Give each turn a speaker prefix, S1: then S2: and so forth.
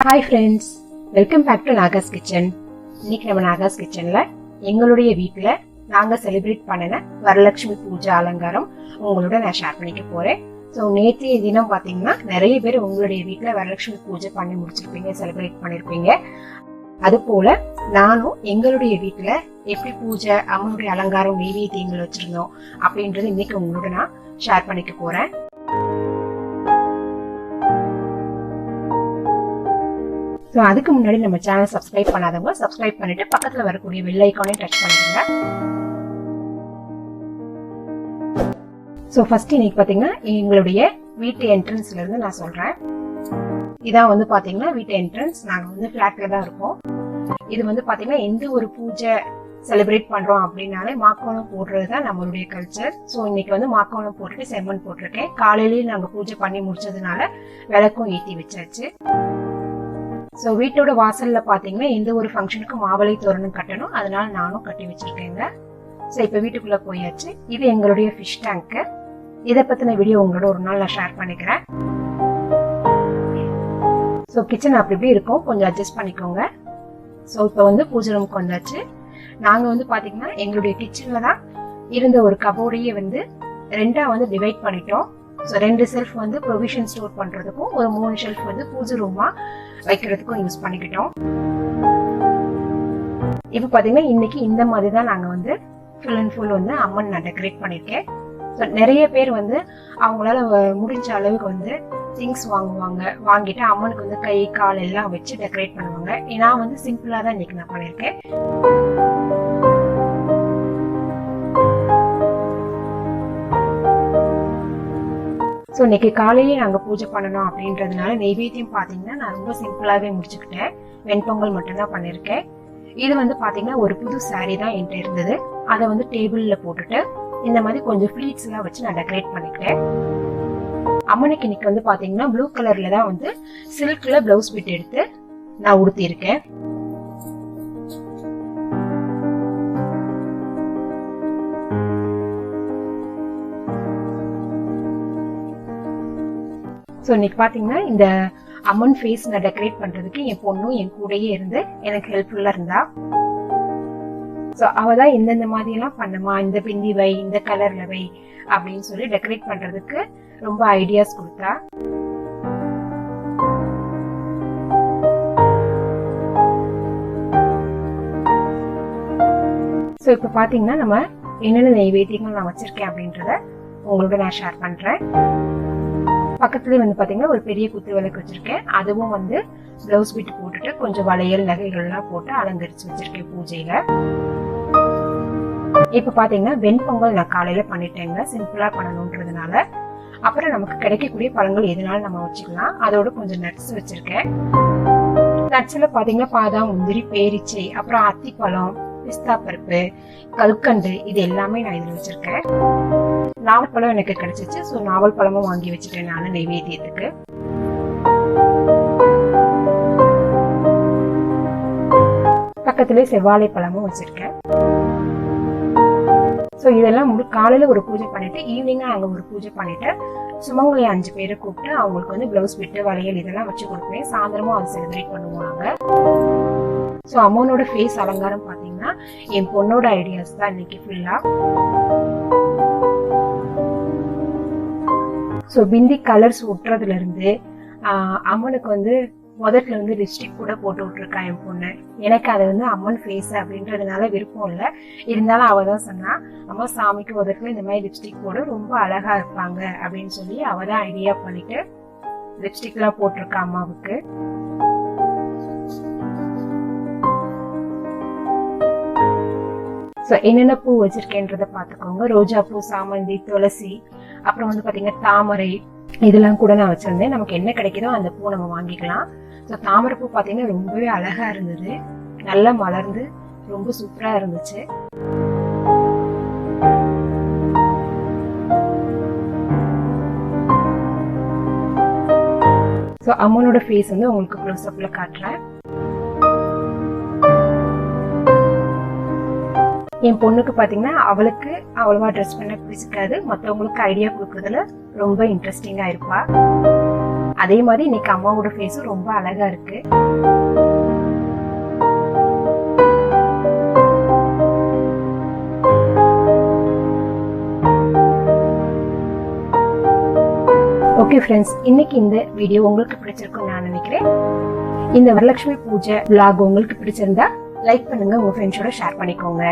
S1: Hi friends, welcome back to Nagas Kitchen. இன்னைக்கு நம்ம நாகாஸ் கிச்சன்ல எங்களுடைய வீட்ல நாங்க செலிப்ரேட் பண்ணின வரலட்சுமி பூஜா அலங்காரம் உங்களோட நான் ஷேர் பண்ணிக்க போறேன். ஸோ நேற்றைய தினம் பாத்தீங்கன்னா நிறைய பேர் உங்களுடைய வீட்ல வரலட்சுமி பூஜை பண்ணி முடிச்சிருப்பீங்க, செலிப்ரேட் பண்ணிருப்பீங்க. அது போல நானும் எங்களுடைய வீட்ல எப்படி பூஜை அம்மனுடைய அலங்காரம் நெய்வேத்தியங்கள் வச்சிருந்தோம் அப்படின்றது இன்னைக்கு உங்களோட நான் ஷேர் பண்ணிக்க போறேன். ஸோ அதுக்கு முன்னாடி நம்ம சேனல் சப்ஸ்கிரைப் பண்ணாதவங்க சப்ஸ்கிரைப் பண்ணிட்டு பக்கத்தில் வரக்கூடிய பெல் ஐக்கானையும் டச் பண்ணிடுங்க. ஸோ ஃபர்ஸ்ட் இன்னைக்கு பார்த்தீங்கன்னா எங்களுடைய வீட்டு என்ட்ரன்ஸ்ல இருந்து நான் சொல்றேன். இதான் வந்து பார்த்தீங்கன்னா வீட்டு என்ட்ரன்ஸ். நாங்கள் வந்து ஃபிளாட்ல தான் இருக்கோம். இது வந்து பார்த்தீங்கன்னா எந்த ஒரு பூஜை செலிப்ரேட் பண்றோம் அப்படின்னாலே மாக்கோணம் போடுறது தான் நம்மளுடைய கல்ச்சர். ஸோ இன்னைக்கு வந்து மாக்கோணம் போட்டுட்டு செம்மண் போட்டிருக்கேன். காலையிலேயே நாங்கள் பூஜை பண்ணி முடிச்சதுனால விளக்கும் ஏற்றி வச்சாச்சு. ஸோ வீட்டோட வாசல்ல பாத்தீங்கன்னா எந்த ஒரு ஃபங்க்ஷனுக்கும் மாவளை தோரணம் கட்டணும், அதனால நானும் கட்டி வச்சிருக்கேங்க. ஸோ இப்போ வீட்டுக்குள்ள போயாச்சு. இது எங்களுடைய ஃபிஷ் டேங்க். இதை பத்தின வீடியோ உங்களோட ஒரு நாள் நான் ஷேர் பண்ணிக்கிறேன். ஸோ கிச்சன் அப்படி இப்படி இருக்கும், கொஞ்சம் அட்ஜஸ்ட் பண்ணிக்கோங்க. ஸோ இப்போ வந்து பூஜை ரூமுக்கு வந்தாச்சு. நாங்க வந்து பாத்தீங்கன்னா எங்களுடைய கிச்சன்ல தான் இருந்த ஒரு கபோர்டையே வந்து ரெண்டா வந்து டிவைட் பண்ணிட்டோம். ஸோ 2 ஷெல்ஃப் வந்து ப்ரொவிஷன் ஸ்டோர் பண்றதுக்கும் ஒரு 3 ஷெல்ஃப் வந்து பூஜை ரூமா வைக்கிறதுக்கும் யூஸ் பண்ணிக்கிட்டோம். இப்போ பாத்தீங்கன்னா இன்னைக்கு இந்த மாதிரி தான் நாங்க வந்து ஃபுல் அண்ட் ஃபுல் வந்து அம்மன் நான் டெக்கரேட் பண்ணிருக்கேன். ஸோ நிறைய பேர் வந்து அவங்களால முடிஞ்ச அளவுக்கு வந்து திங்ஸ் வாங்குவாங்க, வாங்கிட்டு அம்மனுக்கு வந்து கை கால் எல்லாம் வச்சு டெக்கரேட் பண்ணுவாங்க. நான் வந்து சிம்பிளா தான் இன்னைக்கு நான் பண்ணிருக்கேன். ஸோ இன்னைக்கு காலையிலேயே நாங்கள் பூஜை பண்ணணும் அப்படின்றதுனால நெய்வேத்தியம் பார்த்தீங்கன்னா நான் ரொம்ப சிம்பிளாகவே முடிச்சுக்கிட்டேன். வெண்பொங்கல் மட்டும்தான் பண்ணியிருக்கேன். இது வந்து பார்த்தீங்கன்னா ஒரு புது சாரீ தான் என்கிட்ட இருந்தது. அதை வந்து டேபிளில் போட்டுட்டு இந்த மாதிரி கொஞ்சம் ஃப்ளீட்ஸ் எல்லாம் வச்சு நான் டெக்கரேட் பண்ணிக்கிட்டேன். அம்மனுக்கு இன்னைக்கு வந்து பார்த்தீங்கன்னா ப்ளூ கலர்ல தான் வந்து சில்க்ல பிளவுஸ் பிட் எடுத்து நான் உடுத்தியிருக்கேன். ஸோ இன்னைக்கு பார்த்தீங்கன்னா இந்த அம்மன் ஃபேஸ் நான் டெக்கரேட் பண்றதுக்கு என் பொண்ணும் என் கூடயே இருந்து எனக்கு ஹெல்ப்ஃபுல்லா இருந்தா. ஸோ அவ தான் எந்தெந்த மாதிரி எல்லாம் பண்ணுமா, இந்த பிந்தி வை, இந்த கலர்ல வை அப்படின்னு சொல்லி டெக்கரேட் பண்றதுக்கு ரொம்ப ஐடியாஸ் கொடுத்தா. ஸோ இப்போ பார்த்தீங்கன்னா நம்ம என்னென்ன நெய்வேத்தியங்கள் நான் வச்சிருக்கேன் அப்படின்றத உங்களோட நான் ஷேர் பண்றேன். பக்கத்துலேயே வந்து பாத்தீங்கன்னா ஒரு பெரிய குத்து விளக்கு வச்சிருக்கேன். அதுவும் வந்து பிளவுஸ் பிட் போட்டுட்டு கொஞ்சம் வளையல் நகைகள் எல்லாம் போட்டு அலங்கரிச்சு வச்சிருக்கேன் பூஜையில. இப்ப பாத்தீங்கன்னா வெண்பொங்கல் நான் காலையில பண்ணிட்டேங்க, சிம்பிளா பண்ணணும்ன்றதுனால. அப்புறம் நமக்கு கிடைக்கக்கூடிய பழங்கள் எதுனாலும் நம்ம வச்சுக்கலாம். அதோட கொஞ்சம் நட்ஸ் வச்சிருக்கேன். நட்ஸ்ல பாத்தீங்கன்னா பாதாம், முந்திரி, பேரிச்சை, அப்புறம் அத்திப்பழம், பிஸ்தா பருப்பு, கல்கண்டு, இது எல்லாமே நான் இதுல வச்சிருக்கேன். நாவல் பழம் எனக்கு கிடைச்சிச்சு. ஸோ நாவல் பழமும் வாங்கி வச்சுட்டேன் நான் நெய்வேத்தியத்துக்கு. பக்கத்திலே செவ்வாழை பழமும் வச்சிருக்கேன். ஸோ இதெல்லாம் காலையில ஒரு பூஜை பண்ணிட்டு ஈவினிங்கா நாங்க ஒரு பூஜை பண்ணிட்டு சுமங்கலி 5 பேரை கூப்பிட்டு அவங்களுக்கு வந்து பிளவுஸ் பிட்டு வளையல் இதெல்லாம் வச்சு கொடுப்பேன். சாயந்தரமும் அதை செலிப்ரேட் பண்ணுவோம் நாங்க. ஸோ அம்மனோட ஃபேஸ் அலங்காரம் பாத்தீங்கன்னா என் பொண்ணோட ஐடியாஸ் தான் இன்னைக்கு ஃபுல்லா. ஸோ பிந்தி கலர்ஸ் ஒட்டுறதுல இருந்து அம்மனுக்கு வந்து முதல்ல வந்து லிப்ஸ்டிக் கூட போட்டு விட்டுருக்கா என் பொண்ணு. எனக்கு அதை வந்து அம்மன் ஃபேஸ் அப்படின்றதுனால விருப்பம் இல்லை. இருந்தாலும் அவ தான் சொன்னா, அம்மா சாமிக்கு முதல்ல இந்த மாதிரி லிப்ஸ்டிக் போட ரொம்ப அழகா இருப்பாங்க அப்படின்னு சொல்லி அவ தான் ஐடியா பண்ணிட்டு லிப்ஸ்டிக் எல்லாம் போட்டிருக்கா அம்மாவுக்கு. ஸோ என்னென்ன பூ வச்சிருக்கேன்றத பாத்துக்கோங்க. ரோஜா பூ, சாமந்தி, துளசி, அப்புறம் வந்து பாத்தீங்கன்னா தாமரை, இதெல்லாம் கூட நான் வச்சிருந்தேன். நமக்கு என்ன கிடைக்குதோ அந்த பூ நம்ம வாங்கிக்கலாம். ஸோ தாமரை பூ பாத்தீங்கன்னா ரொம்பவே அழகா இருந்தது, நல்லா மலர்ந்து ரொம்ப சூப்பரா இருந்துச்சு. ஸோ அம்மனோட ஃபேஸ் வந்து உங்களுக்கு க்ளோஸ் அப்ல காட்டுறேன். என் பொண்ணுக்கு பாத்தீங்கன்னா அவளுக்கு அவ்வளவா ட்ரெஸ் பண்ண பிடிச்சிக்காது, மற்றவங்களுக்கு ஐடியா கொடுக்கறதுல ரொம்ப இன்ட்ரெஸ்டிங்கா இருப்பா. அதே மாதிரி இன்னைக்கு அம்மாவோட ஃபேஸும் ரொம்ப அழகா இருக்கு. ஓகே ஃப்ரெண்ட்ஸ், இன்னைக்கு இந்த வீடியோ உங்களுக்கு பிடிச்சிருக்கும்னு நான் நினைக்கிறேன். இந்த வரலட்சுமி பூஜை vlog உங்களுக்கு பிடிச்சிருந்தா லைக் பண்ணுங்க, உங்க ஃப்ரெண்ட்ஸோட ஷேர் பண்ணிக்கோங்க.